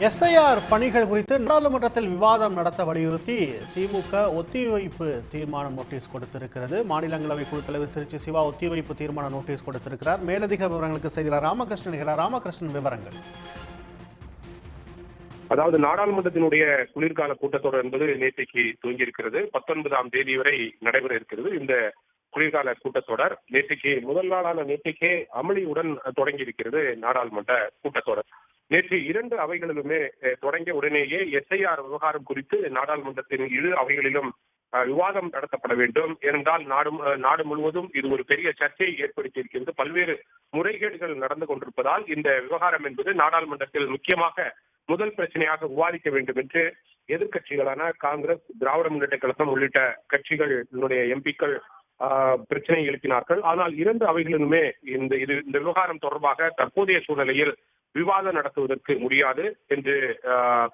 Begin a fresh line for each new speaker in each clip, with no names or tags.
SIR பணிகள் குறித்து நாடாளுமன்றத்தில் விவாதம் நடத்த வலியுறுத்தி திமுக ஒத்திவைப்பு தீர்மான நோட்டீஸ் கொடுத்திருக்கிறது. மாநிலங்களவை குழு தலைவர் திருச்சி சிவா ஒத்திவைப்பு தீர்மான நோட்டீஸ் கொடுத்திருக்கிறார். மேலதிக விவரங்களுக்கு செய்தியாளர் ராமகிருஷ்ணன். ராமகிருஷ்ணன், விவரங்கள்.
அதாவது நாடாளுமன்றத்தினுடைய குளிர்கால கூட்டத்தொடர் என்பது நேற்றைக்கு துவங்கியிருக்கிறது. 19ஆம் தேதி வரை நடைபெற இருக்கிறது. இந்த குளிர்கால கூட்டத்தொடர் நேற்றைக்கு முதல் நாளான நேற்றைக்கே அமளியுடன் தொடங்கி இருக்கிறது. நாடாளுமன்ற கூட்டத்தொடர் நேற்று இரண்டு அவைகளிலுமே தொடங்கிய உடனேயே எஸ்ஐஆர் விவகாரம் குறித்து நாடாளுமன்றத்தின் இரு அவைகளிலும் விவாதம் நடத்தப்பட வேண்டும். ஏனென்றால் நாடு முழுவதும் இது ஒரு பெரிய சர்ச்சையை ஏற்படுத்தி இருக்கிறது. பல்வேறு முறைகேடுகள் நடந்து கொண்டிருப்பதால் இந்த விவகாரம் என்பது நாடாளுமன்றத்தில் முக்கியமாக முதல் பிரச்சனையாக விவாதிக்க வேண்டும் என்று எதிர்கட்சிகளான காங்கிரஸ், திராவிட முன்னேற்ற கழகம் உள்ளிட்ட கட்சிகளுடைய எம்பிக்கள் பிரச்சனை எழுப்பினார்கள். ஆனால் இரண்டு அவைகளிலுமே இந்த விவகாரம் தொடர்பாக தற்போதைய சூழ்நிலையில் விவாதம் நடத்துவதற்கு முடியாது என்று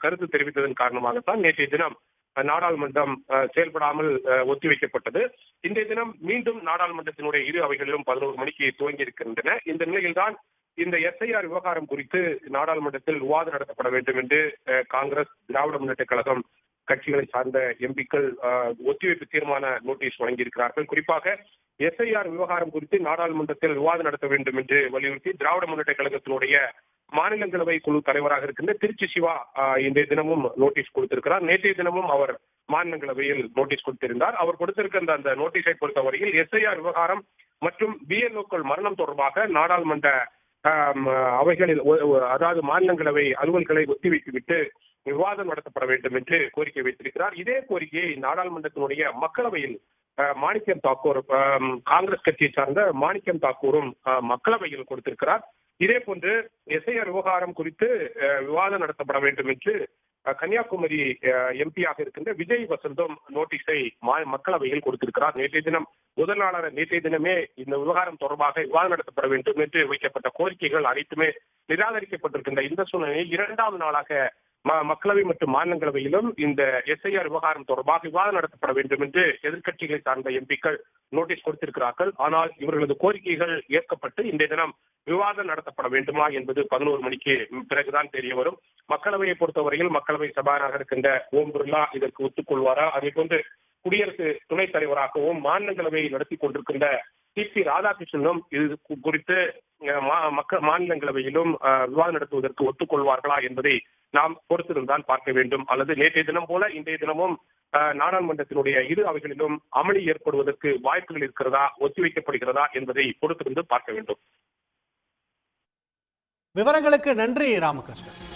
கருத்து தெரிவித்ததன் காரணமாகத்தான் நேற்றைய தினம் நாடாளுமன்றம் செயல்படாமல் ஒத்திவைக்கப்பட்டது. இன்றைய தினம் மீண்டும் நாடாளுமன்றத்தினுடைய இரு அவைகளிலும் 11 மணிக்கு துவங்கி இருக்கின்றன. இந்த நிலையில்தான் இந்த எஸ்ஐஆர் விவகாரம் குறித்து நாடாளுமன்றத்தில் விவாதம் நடத்தப்பட வேண்டும் என்று காங்கிரஸ், திராவிட முன்னேற்ற கழகம் கட்சிகளை சார்ந்த எம்பிக்கள் ஒத்திவைப்பு தீர்மான நோட்டீஸ் வழங்கியிருக்கிறார்கள். குறிப்பாக எஸ்ஐஆர் விவகாரம் குறித்து நாடாளுமன்றத்தில் விவாதம் நடத்த வேண்டும் என்று வலியுறுத்தி திராவிட முன்னேற்ற கழகத்தினுடைய மாநிலங்களவை குழு தலைவராக இருக்கின்ற திருச்சி சிவா இன்றைய தினமும் நோட்டீஸ் கொடுத்திருக்கிறார். நேற்றைய தினமும் அவர் மாநிலங்களவையில் நோட்டீஸ் கொடுத்திருந்தார். அவர் கொடுத்திருக்கின்ற அந்த நோட்டீஸை பொறுத்தவரையில் எஸ்ஐஆர் விவகாரம் மற்றும் பிஎல்ஓக்கள் மரணம் தொடர்பாக நாடாளுமன்ற அவைகளில், அதாவது மாநிலங்களவை அலுவல்களை ஒத்திவைத்துவிட்டு விவாதம் நடத்தப்பட வேண்டும் என்று கோரிக்கை வைத்திருக்கிறார். இதே கோரிக்கையை நாடாளுமன்றத்தினுடைய மக்களவையில் மாணிக்கம் தாக்கூர், காங்கிரஸ் கட்சியை சார்ந்த மாணிக்கம் தாக்கூரும் மக்களவையில் கொடுத்திருக்கிறார். இதே போன்று எஸ்ஐஆர் விவகாரம் குறித்து விவாதம் நடத்தப்பட வேண்டும் என்று கன்னியாகுமரி எம்பியாக இருக்கின்ற விஜய் வசந்தும் நோட்டீஸை மக்களவையில் கொடுத்திருக்கிறார். நேற்றைய தினம் முதல் நாளான நேற்றைய தினமே இந்த விவகாரம் தொடர்பாக விவாதம் நடத்தப்பட வேண்டும் என்று வைக்கப்பட்ட கோரிக்கைகள் அனைத்துமே நிராகரிக்கப்பட்டிருக்கின்ற இந்த சூழ்நிலையில் இரண்டாவது நாளாக மக்களவை மற்றும் மாநிலங்களவையிலும் இந்த எஸ்ஐஆர் விவகாரம் தொடர்பாக விவாதம் நடத்தப்பட வேண்டும் என்று எதிர்கட்சிகளை சார்ந்த எம்பிக்கள் நோட்டீஸ் கொடுத்திருக்கிறார்கள். ஆனால் இவர்களது கோரிக்கைகள் ஏற்கப்பட்டு இன்றைய தினம் விவாதம் நடத்தப்பட வேண்டுமா என்பது 11 மணிக்கு பிறகுதான் தெரிய வரும். மக்களவையை பொறுத்தவரையில் மக்களவை சபாநாயகர் இருக்கின்ற ஓம் பிர்லா இதற்கு ஒத்துக்கொள்வாரா? அதே போன்று குடியரசு துணைத் தலைவராகவும் மாநிலங்களவை நடத்தி கொண்டிருக்கின்ற சி ராதாகிருஷ்ணனும் இது குறித்து மாநிலங்களவையிலும் விவாதம் நடத்துவதற்கு ஒத்துக்கொள்வார்களா என்பதை நாம் பொறுத்திருந்தால் பார்க்க வேண்டும். அல்லது நேற்றைய தினம் போல இன்றைய தினமும் நாடாளுமன்றத்தினுடைய இரு அவைகளிலும் அமளி ஏற்படுவதற்கு வாய்ப்புகள் இருக்கிறதா, ஒத்திவைக்கப்படுகிறதா என்பதை பொறுத்திருந்து பார்க்க வேண்டும்.
விவரங்களுக்கு நன்றி ராமகிருஷ்ணன்.